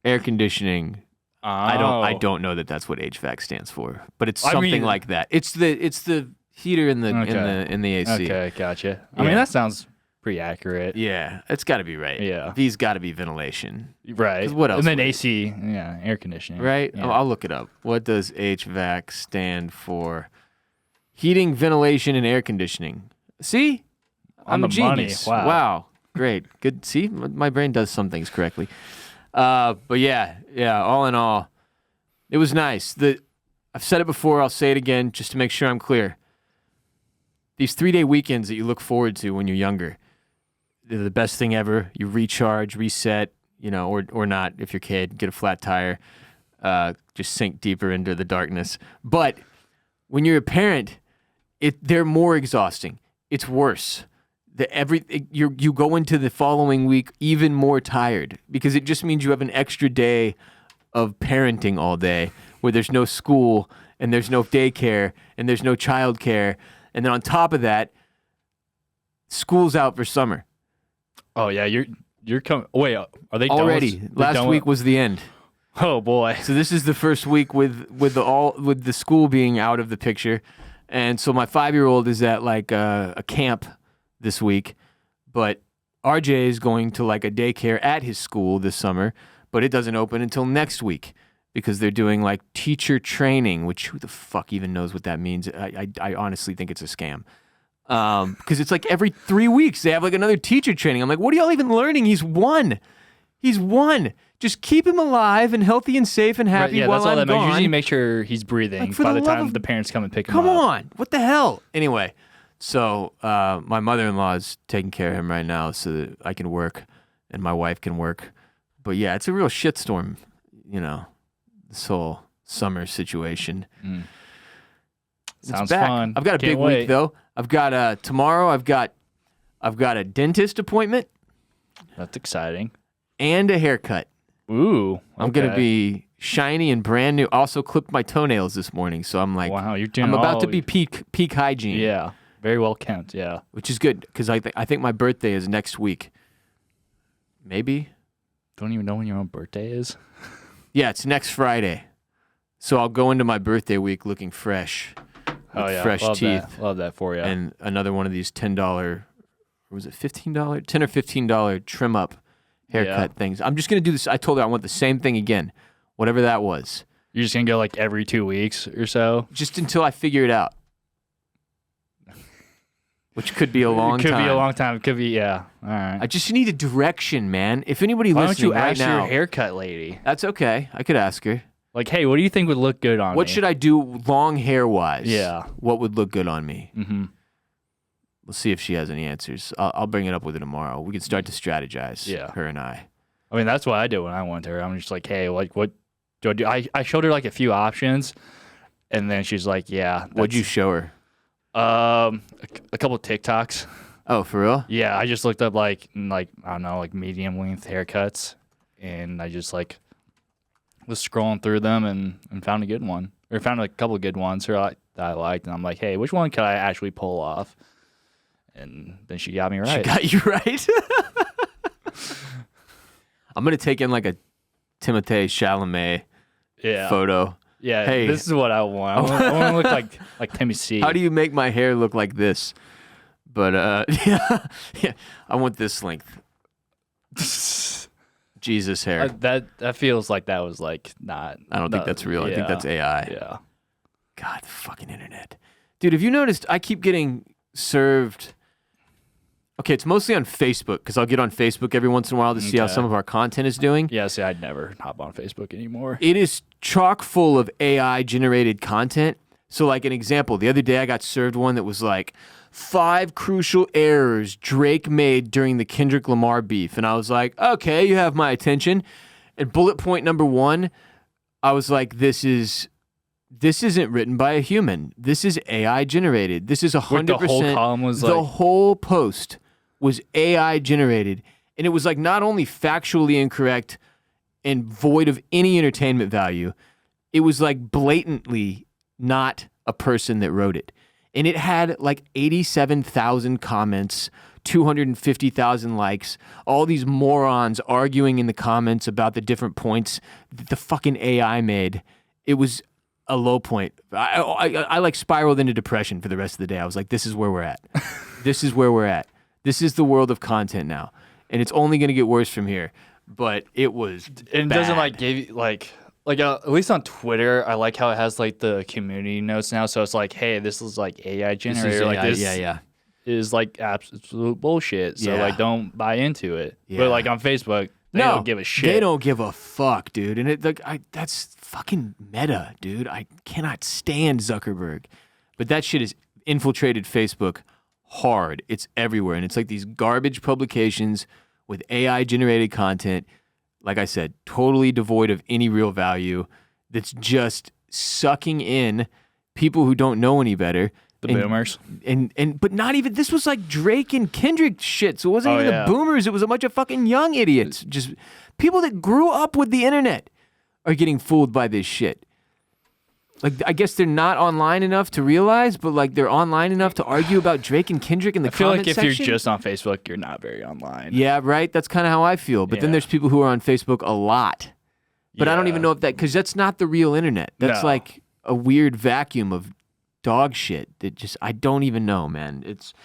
air conditioning. Oh. I don't know that that's what HVAC stands for, but it's something like that. It's the heater in the AC. Okay, gotcha. I mean, that sounds pretty accurate. Yeah, it's got to be right. Yeah, V's got to be ventilation. Right. What else? And then AC, air conditioning. Right. Yeah. Oh, I'll look it up. What does HVAC stand for? Heating, ventilation, and air conditioning. See, I'm a genius. Money. Wow. Great. Good. See, my brain does some things correctly. But yeah. All in all, it was nice. I've said it before. I'll say it again just to make sure I'm clear. These 3-day weekends that you look forward to when you're younger, they're the best thing ever. You recharge, reset, or not if you're a kid, get a flat tire, just sink deeper into the darkness. But when you're a parent, they're more exhausting. It's worse. You go into the following week even more tired because it just means you have an extra day of parenting all day where there's no school and there's no daycare and there's no childcare. And then on top of that, school's out for summer. Oh yeah, you're coming. Wait, are they already? Done Last week was the end. Oh boy. So this is the first week with the school being out of the picture, and so my 5-year-old is at like a camp this week, but RJ is going to like a daycare at his school this summer, but it doesn't open until next week because they're doing like teacher training, which who the fuck even knows what that means? I honestly think it's a scam. Because it's like every 3 weeks they have like another teacher training. I'm like, what are y'all even learning? He's one. Just keep him alive and healthy and safe and happy while that's all I'm that matters. gone. Usually make sure he's breathing by the time the parents come and pick him up. Come on. What the hell? Anyway, so my mother-in-law is taking care of him right now so that I can work and my wife can work. But yeah, it's a real shitstorm, this whole summer situation. Sounds back. fun. I've got a Can't big wait. week though. I've got tomorrow. I've got a dentist appointment. That's exciting. And a haircut. Ooh, okay. I'm gonna be shiny and brand new. Also clipped my toenails this morning, so I'm like, wow, you're doing. I'm about to be peak hygiene. Yeah, very well kept. Yeah, which is good because I think my birthday is next week. Maybe. Don't even know when your own birthday is. Yeah, it's next Friday. So I'll go into my birthday week looking fresh. Oh yeah, fresh teeth. Love that for you. And another one of these $10 or was it $15? $10 or $15 trim up haircut things. I'm just gonna do this. I told her I want the same thing again, whatever that was. You're just gonna go like every 2 weeks or so, just until I figure it out. Which could be a long time. Could be a long time. Could be, yeah. All right. I just need a direction, man. If anybody Why listening don't you right ask now, your haircut lady? That's okay. I could ask her. Like, hey, what do you think would look good on me? What should I do long hair wise? Yeah. What would look good on me? Mm-hmm. We'll see if she has any answers. I'll bring it up with her tomorrow. We can start to strategize. Yeah. Her and I. I mean, that's what I did when I went to her. I'm just like, hey, like, what do I do? I showed her like a few options, and then she's like, yeah. What'd you show her? A couple of TikToks. Oh, for real? Yeah, I just looked up like I don't know, like medium length haircuts, and I just like was scrolling through them and found a good one, or found like a couple of good ones that I liked, and I'm like, hey, which one could I actually pull off? And then she got me right. She got you right. I'm gonna take in like a Timothée Chalamet photo. Yeah, hey, this is what I want. I want to look like Timmy C. How do you make my hair look like this? But yeah, I want this length. Jesus hair. That feels like that was like not. I don't think that's real. I think that's AI. Yeah. God, the fucking internet, dude. Have you noticed? I keep getting served. Okay, it's mostly on Facebook because I'll get on Facebook every once in a while to see how some of our content is doing. Yeah, see, I'd never hop on Facebook anymore. It is chock full of AI-generated content. So, like an example, the other day I got served one that was like 5 crucial errors Drake made during the Kendrick Lamar beef. And I was like, okay, you have my attention. And bullet point number 1, I was like, this isn't written by a human. This is AI-generated. This is 100%. The whole column was the whole post was AI generated, and it was like not only factually incorrect and void of any entertainment value, it was like blatantly not a person that wrote it. And it had like 87,000 comments, 250,000 likes, all these morons arguing in the comments about the different points that the fucking AI made. It was a low point. I like spiraled into depression for the rest of the day. I was like, this is where we're at. This is where we're at. This is the world of content now, and it's only going to get worse from here. But it was it bad. Doesn't like give you like at least on Twitter, I like how it has like the community notes now. So it's like, hey, this is like AI generated. Like this is like absolute bullshit. So like, don't buy into it. Yeah. But like on Facebook, they don't give a shit. They don't give a fuck, dude. And that's fucking meta, dude. I cannot stand Zuckerberg, but that shit has infiltrated Facebook hard. It's everywhere, and it's like these garbage publications with AI generated content, like I said, totally devoid of any real value, that's just sucking in people who don't know any better. The boomers. But not even, this was like Drake and Kendrick shit, so it wasn't even the boomers, it was a bunch of fucking young idiots. Just people that grew up with the internet are getting fooled by this shit. Like, I guess they're not online enough to realize, but like they're online enough to argue about Drake and Kendrick in the comment section. I feel like if you're just on Facebook, you're not very online. Yeah, right? That's kind of how I feel. But then there's people who are on Facebook a lot. But I don't even know if because that's not the real internet. That's like a weird vacuum of dog shit that just, I don't even know, man. It's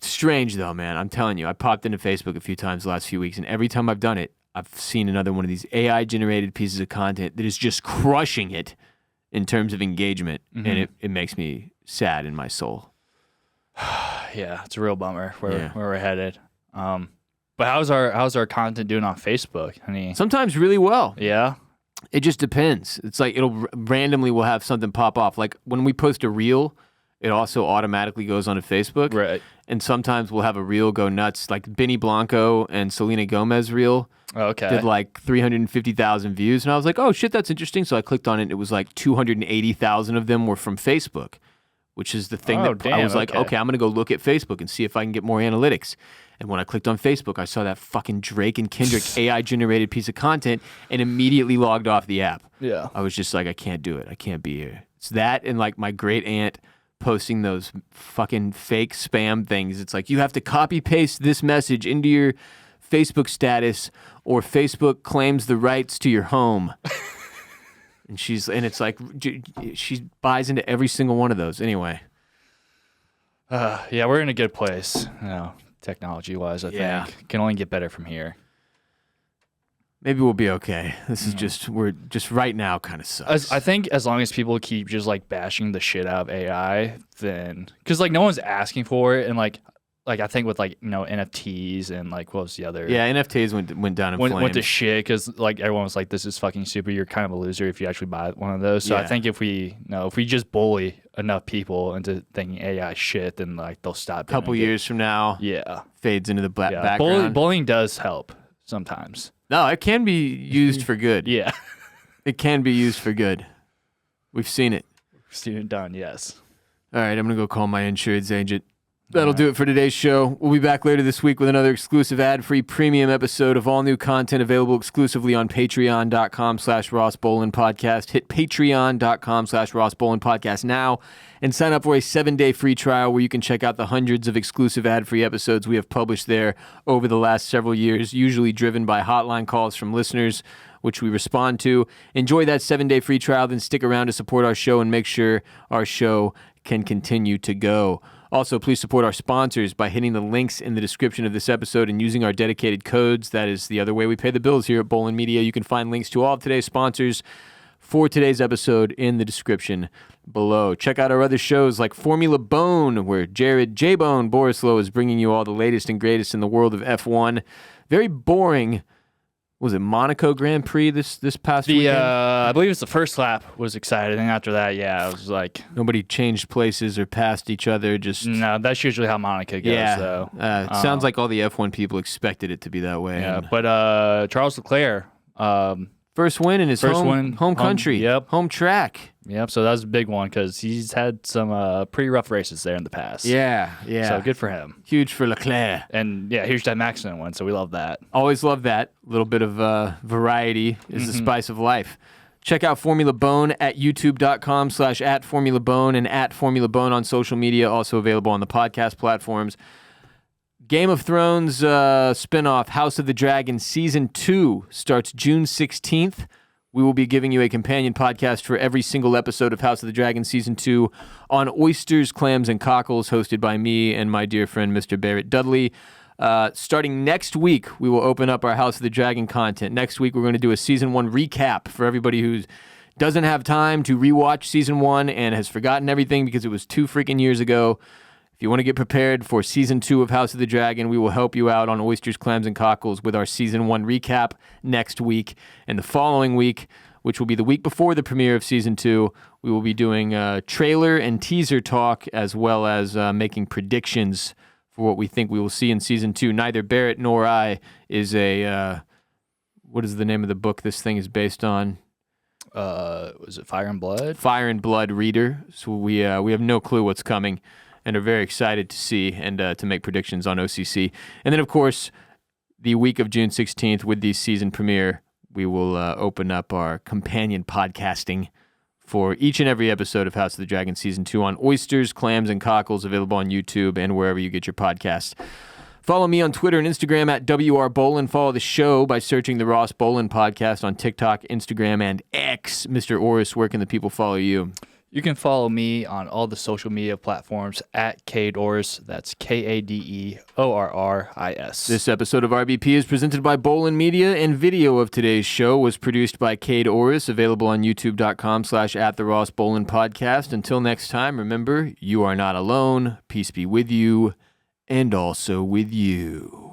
strange though, man. I'm telling you, I popped into Facebook a few times the last few weeks, and every time I've done it, I've seen another one of these AI-generated pieces of content that is just crushing it in terms of engagement, and it makes me sad in my soul. Yeah, it's a real bummer where we're headed. But how's our content doing on Facebook? Sometimes really well. Yeah. It just depends. It's like it'll randomly will have something pop off. Like when we post a reel, it also automatically goes onto Facebook. Right. And sometimes we'll have a reel go nuts, like Benny Blanco and Selena Gomez reel. Okay. Did like 350,000 views, and I was like, "Oh shit, that's interesting." So I clicked on it, and it was like 280,000 of them were from Facebook, which is the thing I was like, "Okay, I'm gonna go look at Facebook and see if I can get more analytics." And when I clicked on Facebook, I saw that fucking Drake and Kendrick AI generated piece of content, and immediately logged off the app. Yeah. I was just like, I can't do it. I can't be here. It's that, and like my great aunt posting those fucking fake spam things. It's like, you have to copy paste this message into your Facebook status, or Facebook claims the rights to your home. And it's like, she buys into every single one of those. Anyway, Yeah, we're in a good place, technology-wise, I think. Can only get better from here. Maybe we'll be okay. This is we're just right now kind of sucks. I think as long as people keep just like bashing the shit out of AI, then because like no one's asking for it, and like I think with like NFTs and like what was the other? Yeah, NFTs went down in flames. Went to shit because like everyone was like, "This is fucking stupid. You're kind of a loser if you actually buy one of those." So I think if we just bully enough people into thinking AI shit, then like they'll stop. A couple years from now, fades into the background. Bullying does help sometimes. No, it can be used for good. Yeah. It can be used for good. We've seen it. We've seen it done, yes. All right, I'm going to go call my insurance agent. That'll do it for today's show. We'll be back later this week with another exclusive ad-free premium episode of all new content available exclusively on patreon.com/Ross Bolen Podcast. Hit patreon.com/Ross Bolen Podcast now and sign up for a 7-day free trial where you can check out the hundreds of exclusive ad-free episodes we have published there over the last several years, usually driven by hotline calls from listeners, which we respond to. Enjoy that 7-day free trial, then stick around to support our show and make sure our show can continue to go. Also, please support our sponsors by hitting the links in the description of this episode and using our dedicated codes. That is the other way we pay the bills here at Bolen Media. You can find links to all of today's sponsors for today's episode in the description below. Check out our other shows like Formula Bone, where Jared J-Bone Borislow is bringing you all the latest and greatest in the world of F1. Very boring. Was it Monaco Grand Prix this past weekend? I believe it's the first lap was exciting. And after that, it was like... Nobody changed places or passed each other. No, that's usually how Monaco goes, though. Sounds like all the F1 people expected it to be that way. Yeah, but Charles Leclerc... first win in his home country. Home track. Yep, so that was a big one because he's had some pretty rough races there in the past. Yeah. So good for him. Huge for Leclerc. And huge time accident one, so we love that. Always love that. A little bit of variety is the spice of life. Check out Formula Bone at youtube.com/@FormulaBone and @FormulaBone on social media, also available on the podcast platforms. Game of Thrones spinoff House of the Dragon Season 2 starts June 16th. We will be giving you a companion podcast for every single episode of House of the Dragon Season 2 on Oysters, Clams, and Cockles, hosted by me and my dear friend, Mr. Barrett Dudley. Starting next week, we will open up our House of the Dragon content. Next week, we're going to do a Season 1 recap for everybody who doesn't have time to rewatch Season 1 and has forgotten everything because it was 2 freaking years ago. If you want to get prepared for Season 2 of House of the Dragon, we will help you out on Oysters, Clams, and Cockles with our Season 1 recap next week. And the following week, which will be the week before the premiere of Season 2, we will be doing trailer and teaser talk as well as making predictions for what we think we will see in Season 2. Neither Barrett nor I is a... what is the name of the book this thing is based on? Was it Fire and Blood? Fire and Blood reader. So we have no clue what's coming, and are very excited to see and to make predictions on OCC. And then, of course, the week of June 16th with the season premiere, we will open up our companion podcasting for each and every episode of House of the Dragon Season 2 on Oysters, Clams, and Cockles, available on YouTube and wherever you get your podcasts. Follow me on Twitter and Instagram at WRBolen. Follow the show by searching the Ross Bolen Podcast on TikTok, Instagram, and X. Mr. Orris, where can the people follow you? You can follow me on all the social media platforms at Kade Orris. That's KADEORRIS. This episode of RBP is presented by Bolen Media, and video of today's show was produced by Kade Orris, available on youtube.com/@the-Ross-Bolen-Podcast. Until next time, remember, you are not alone. Peace be with you, and also with you.